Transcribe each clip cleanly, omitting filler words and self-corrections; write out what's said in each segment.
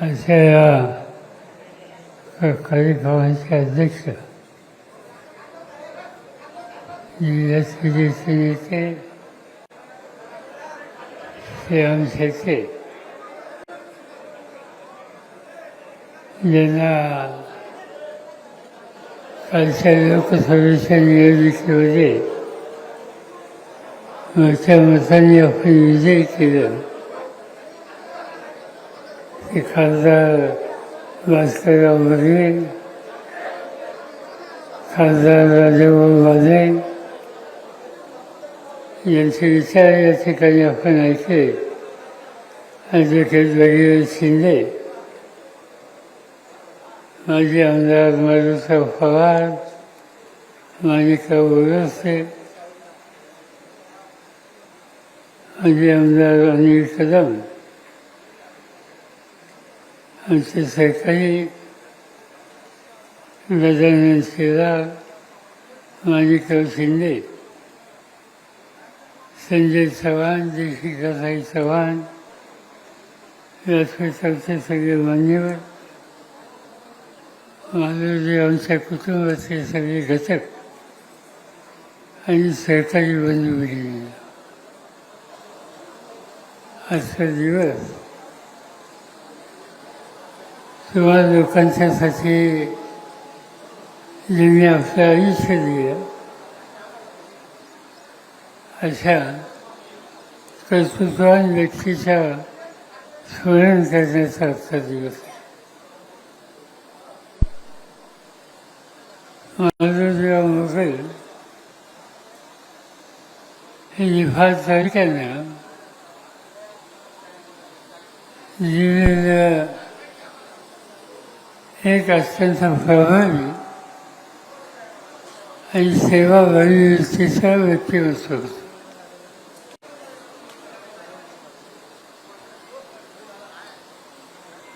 अशा या कार्यक्रमाचे अध्यक्ष जिल्ह्याचे नेते श्री आमच्याचे ज्यांना कालच्या लोकसभेच्या निवडणुकीमध्ये मोठ्या मतांनी आपण विजय केला ते खासदार भास्करराव बर्वे, खासदार राजाभाऊ वाजे यांचे विचार या ठिकाणी आपण ऐकले. ॲडव्होकेट बळीराम शिंदे, माजी आमदार मारुतराव पवार, माणिकराव बोरसे, माजी आमदार अनिल कदम, आमचे सहकारी गजानन शेलार, माणिकराव शिंदे, संजय चव्हाण, देशिकाताई चव्हाण, व्यासपीठाचे सगळे मान्यवर, माधवजी आमच्या कुटुंबाचे सगळे घटक आणि सहकारी बंधू भगिनी, आजचा दिवस तुम्हा लोकांच्यासाठी ज्यांनी आपलं आयुष्य दिलं अशा कर्तृत्ववान व्यक्तीच्या स्मरण करण्याचा आजचा दिवस आहे. माधवराव मोगल हे निफाड तालुक्यानं दिलेलं एक अत्यंत प्रभावी आणि सेवाभावी व्यक्तीचा व्यक्तिमत्व होतं.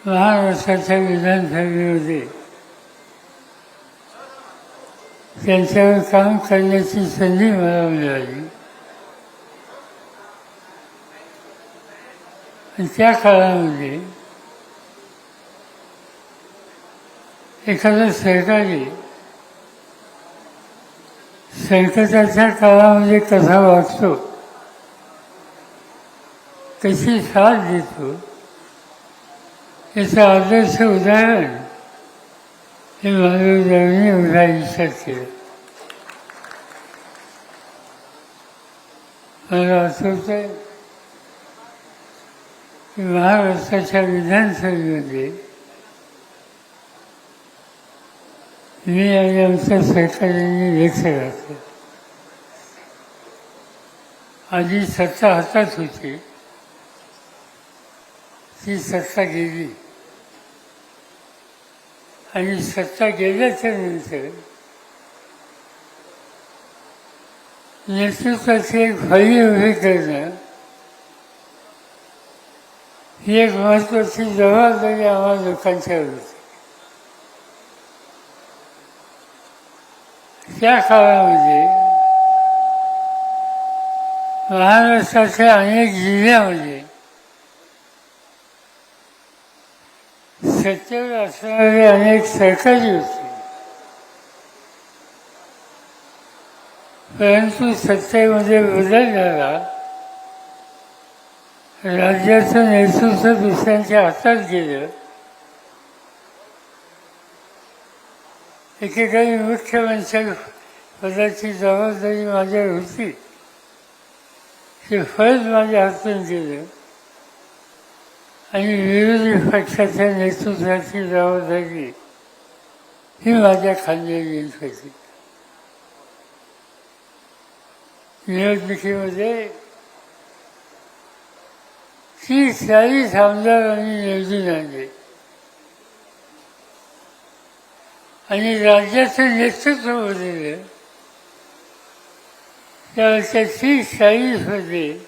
महाराष्ट्राच्या विधानसभेमध्ये त्यांच्यावर काम करण्याची संधी मला मिळाली आणि त्या काळामध्ये एखादा सहकारी संकटाच्या काळामध्ये कसा वागतो, कशी साथ देतो, याचं आदर्श उदाहरण हे माधवरावांनी एवढ्या आयुष्यात केलं. मला आठवतंय की महाराष्ट्राच्या विधानसभेमध्ये मी आणि आमच्या सहकार्यांनी व्यक्त घातलं. आधी सत्ता हातात होती, ती सत्ता गेली आणि सत्ता गेल्याच्या नंतर नेतृत्वाची एक फळी उभी करणं ही एक महत्त्वाची जबाबदारी आम्हा लोकांच्यावर होती. त्या काळामध्ये महाराष्ट्राच्या अनेक जिल्ह्यामध्ये सत्तेवर असणारे अनेक सरकारी होते, परंतु सत्तेमध्ये बदल झाला, राज्याचं नेतृत्व दुसऱ्यांच्या हातात गेलं. एकेकाळी मुख्यमंत्री पदाची जबाबदारी माझ्यावर होती, ते फळ माझ्या हातून गेलं आणि विरोधी पक्षाच्या नेतृत्वाची जबाबदारी ही माझ्या खांद्यावर येत होती. निवडणुकीमध्ये 30-40 आमदारांनी निवडून आणले आणि राज्याचं नेतृत्व बदललं. त्यावेळेच्या 30-40 मध्ये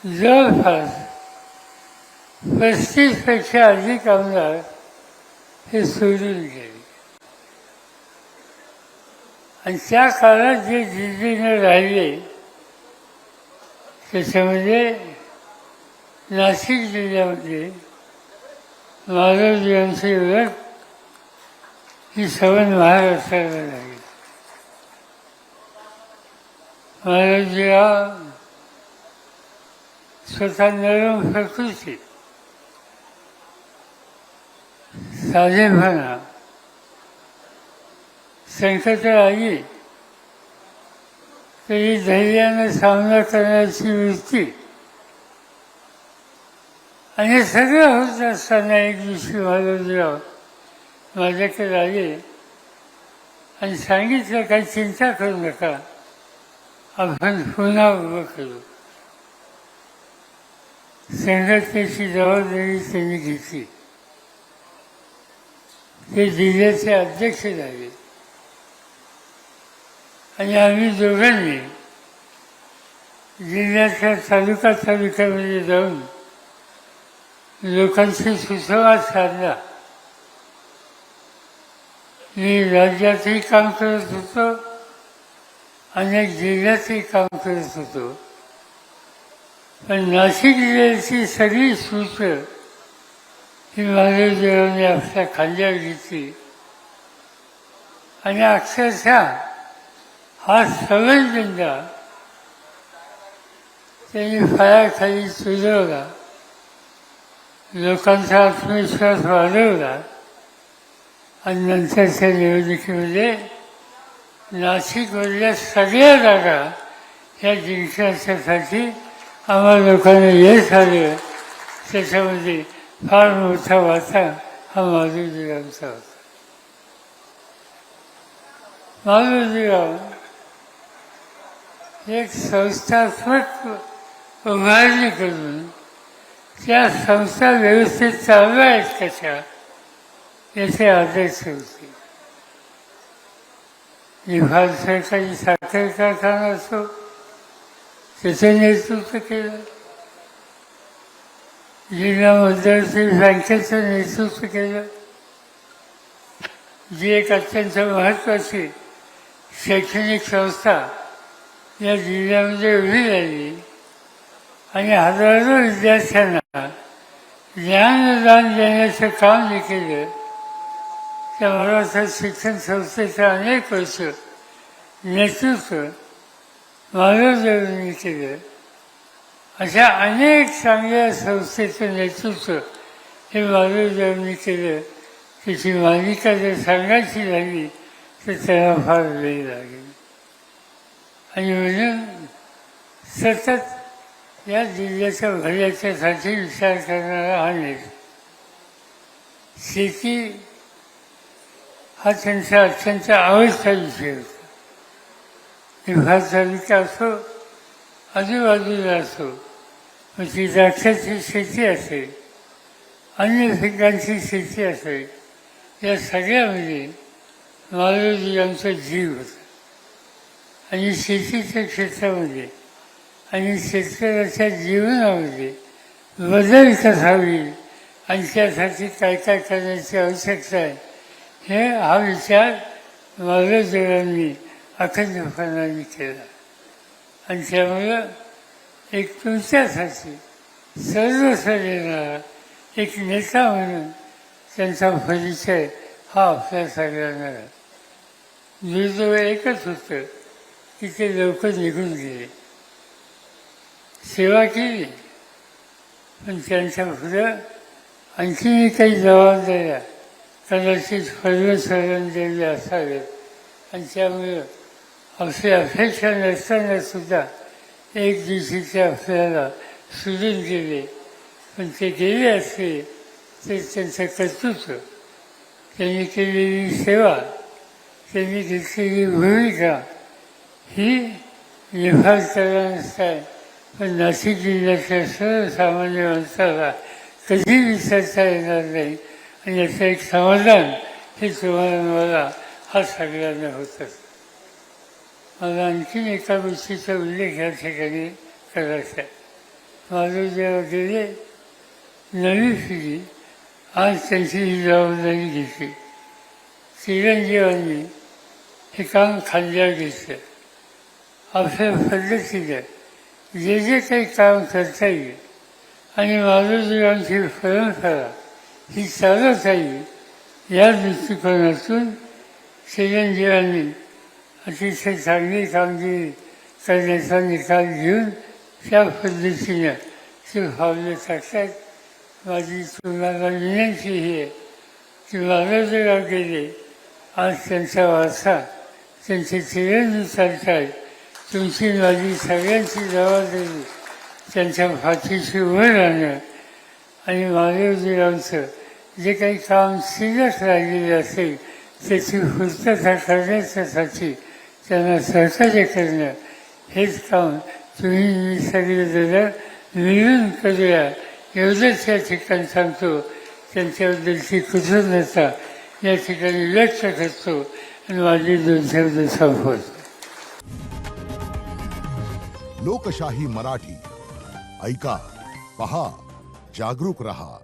जवळपास 35पेक्षा अधिक आमदार हे सोडून गेले आणि त्या काळात जे जिद्दीने राहिले त्याच्यामध्ये 30 ते 35 आमदार हे सोडून गेले आणि त्या काळात जे जिद्दीने राहिले त्याच्यामध्ये 30 ते 35 आमदार हे सोडून गेले आणि त्या काळात जे जिद्दीने राहिले त्याच्यामध्ये 30 ते 35 आमदार हे सोडून गेले आणि त्या काळात जे जिद्दीने राहिले त्याच्यामध्ये 30 ते 35 आमदार हे सोडून गेले आणि त्या काळात जे जिद्दीने राहिले त्याच्यामध्ये नाशिक जिल्ह्यामध्ये महाराजांची ओळख ही सवन महाराष्ट्राला लागली. महाराज हा स्वतः नरम प्रकृती, साधेपणा, संकट आली तरी धैर्याने सामना करण्याची वृत्ती आणि सगळं होत असताना एक दिवशी महाराजराव माझ्याकडे आले आणि सांगितलं काही चिंता करू नका, आपण पुन्हा उभं करू. संघटनेची जबाबदारी त्यांनी घेतली. ते जिल्ह्याचे अध्यक्ष झाले आणि आम्ही दोघांनी जिल्ह्याच्या तालुक्यामध्ये जाऊन लोकांशी सुसंवाद साधला. मी राज्यातही काम करत होतो, अनेक जिल्ह्यातही काम करत होतो, पण नाशिक जिल्ह्याची सगळी सूत्र ही महाराजांनी आपल्या खांद्यावर घेतली आणि अक्षरशः हा संवेदनता त्यांनी पायाखाली सुजवला, लोकांचा आत्मविश्वास वाढवला आणि नंतरच्या निवडणुकीमध्ये नाशिकमधल्या सगळ्या जागा ह्या जिंकण्यासाठी आम्हा लोकांना यश आलं. त्याच्यामध्ये फार मोठा वाटा हा माधवजीरावांचा होता. माधवजीराव एक संस्थात्मक उभारणी करून त्या संस्था व्यवस्थित चालू आहेत कशा याचे आदेश होते. निफाड सरकारी साखर कारखाना असो त्याचं नेतृत्व केलं, जिल्हा मध्यवर्ती बँकेचं नेतृत्व केलं, जी एक अत्यंत महत्त्वाची शैक्षणिक संस्था या जिल्ह्यामध्ये उभी राहिली आणि हजारो विद्यार्थ्यांना ज्ञानदान देण्याचं काम जे केलं त्या मराठा शिक्षण संस्थेचं अनेक वर्ष नेतृत्व महाराजांनी केलं. अशा अनेक चांगल्या संस्थेचं नेतृत्व हे महाराजांनी केलं. त्याची मालिका जर सांगायची झाली तर त्याला फार वेळ लागेल आणि म्हणून सतत या जिल्ह्याच्या भल्याच्यासाठी विचार करणारा हा नेता. शेती हा त्यांचा अत्यंत आवडता विषय होता. निफाड तालुका असो, आजूबाजूला असो, मग ती द्राक्षाची शेती असेल, अन्य पिकांची शेती असेल, या सगळ्यामध्ये महाराज आमचा जीव होता. आणि शेतीच्या क्षेत्रामध्ये आणि शेतकऱ्याच्या जीवनामध्ये बदल कसा होईल आणि त्यासाठी काय काय करण्याची आवश्यकता आहे हा विचार महाराजांनी अखंडपणाने केला. आणि त्यामुळं एक तुमच्यासाठी सर्वस्व देणारा एक नेता म्हणून त्यांचा परिचय हा आपल्या सगळ्यांना. दुर्दैव एकच होतं की ते लोक निघून गेले. सेवा केली पण त्यांच्या पुढं आणखीनही काही जबाबदाऱ्या कदाचित सर्वसाधारण दिले असावेत आणि त्यामुळं आपली अपेक्षा नसताना सुद्धा एक दिवशी ते आपल्याला सोडून गेले. पण ते गेले असते ते त्यांचं कर्तृत्व, त्यांनी केलेली सेवा, त्यांनी घेतलेली भूमिका ही निफाड नसताय पण नाशिक जिल्ह्यातल्या सर्वसामान्य माणसाला कधी विसरता येणार नाही. आणि याचं एक समाधान हे तुम्हाला मला हा सगळ्यांना होतं. मला आणखीन एका गोष्टीचा उल्लेख या ठिकाणी करायचा आहे. माझं जेव्हा गेले नवी पिढी आज त्यांची ही जबाबदारी घेतली. चिरंजीवांनी हे काम खांद्यावर घेतलं. आपल्या पद्धतीनं जे जे काही काम करता येईल आणि माधवरावांची परंपरा ही चालत आली या दृष्टिकोनातून चिरंजीवांनी अतिशय चांगली कामगिरी करण्याचा निकाल घेऊन त्या पद्धतीनं ती पावलं टाकतात. माझी तुम्हाला विनंती ही आहे की माधवराव गेले, आज त्यांचा वारसा त्यांचे चिरंजीव चालतात. तुमची माझी सगळ्यांची जबाबदारी त्यांच्या पाठीशी उभं राहणं आणि माधवरावांचं जे काही काम शिल्लक राहिलेले असेल त्याची पूर्तता करण्यासाठी त्यांना सहकार्य करणं, हेच काम तुम्ही मी सगळेजण मिळून करूया एवढंच या ठिकाणी सांगतो. त्यांच्याबद्दलची कृतज्ञता या ठिकाणी व्यक्त करतो आणि माझे 2 शब्द संपवतो. लोकशाही मराठी ऐका, पहा, जागरूक रहा.